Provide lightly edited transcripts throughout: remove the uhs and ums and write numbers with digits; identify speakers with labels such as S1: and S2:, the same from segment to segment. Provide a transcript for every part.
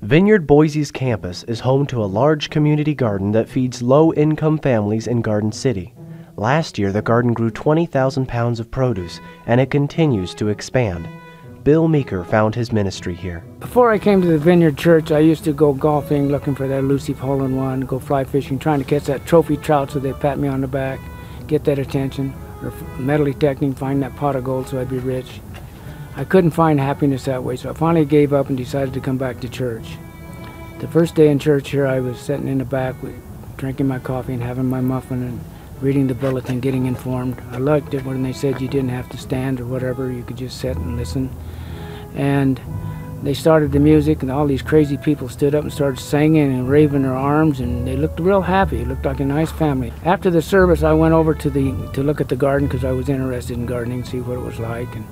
S1: Vineyard Boise's campus is home to a large community garden that feeds low-income families in Garden City. Last year, the garden grew 20,000 pounds of produce, and it continues to expand. Bill Meeker found his ministry here.
S2: Before I came to the Vineyard Church, I used to go golfing, looking for that elusive hole-in-one, go fly fishing, trying to catch that trophy trout so they'd pat me on the back, get that attention, or metal detecting, find that pot of gold so I'd be rich. I couldn't find happiness that way, so I finally gave up and decided to come back to church. The first day in church here, I was sitting in the back, drinking my coffee and having my muffin and reading the bulletin, getting informed. I liked it when they said you didn't have to stand or whatever, you could just sit and listen. And they started the music, and all these crazy people stood up and started singing and waving their arms, and they looked real happy. It looked like a nice family. After the service, I went over to look at the garden because I was interested in gardening, see what it was like. And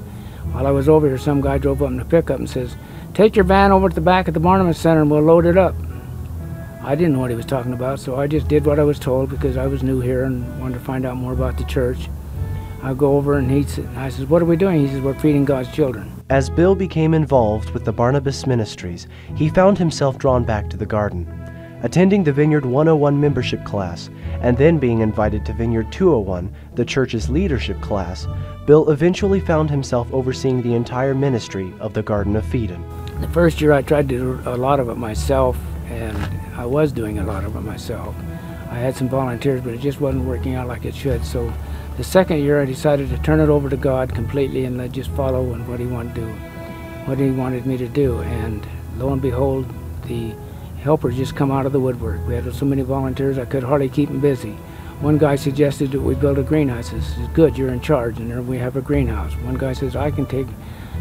S2: while I was over here, some guy drove up in a pickup and says, "Take your van over to the back of the Barnabas Center and we'll load it up." I didn't know what he was talking about, so I just did what I was told because I was new here and wanted to find out more about the church. I go over and I says, "What are we doing?" He says, "We're feeding God's children."
S1: As Bill became involved with the Barnabas Ministries, he found himself drawn back to the garden. Attending the Vineyard 101 membership class, and then being invited to Vineyard 201, the church's leadership class, Bill eventually found himself overseeing the entire ministry of the Garden of Feedin.
S2: The first year I tried to do a lot of it myself, and I was doing a lot of it myself. I had some volunteers, but it just wasn't working out like it should. So the second year I decided to turn it over to God completely and just follow in what He wanted to do, what He wanted me to do. And lo and behold, the helpers just come out of the woodwork. We had so many volunteers I could hardly keep them busy. One guy suggested that we build a greenhouse. I said, "Good, you're in charge," and there we have a greenhouse. One guy says, "I can take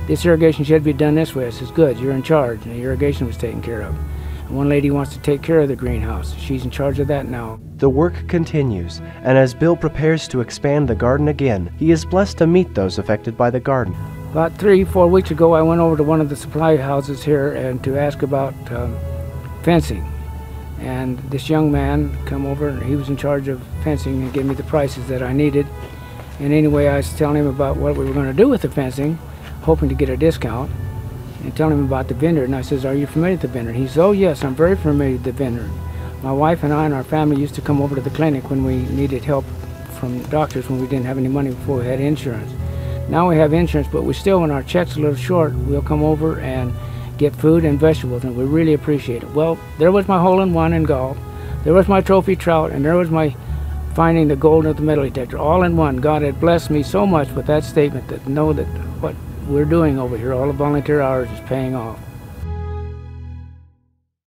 S2: this irrigation should be done this way." I says, "Good, you're in charge," and the irrigation was taken care of. And one lady wants to take care of the greenhouse. She's in charge of that now.
S1: The work continues, and as Bill prepares to expand the garden again, he is blessed to meet those affected by the garden.
S2: About 3-4 weeks ago, I went over to one of the supply houses here and to ask about fencing. And this young man come over, and he was in charge of fencing and gave me the prices that I needed. And anyway, I was telling him about what we were going to do with the fencing, hoping to get a discount, and telling him about the Vineyard. And I says, "Are you familiar with the Vineyard?" He says, "Oh yes, I'm very familiar with the Vineyard. My wife and I and our family used to come over to the clinic when we needed help from doctors when we didn't have any money before we had insurance. Now we have insurance, but we still, when our check's a little short, we'll come over and get food and vegetables, and we really appreciate it." Well, there was my hole-in-one in golf, there was my trophy trout, and there was my finding the gold at the metal detector, all in one. God had blessed me so much with that statement that know that what we're doing over here, all the volunteer hours, is paying off.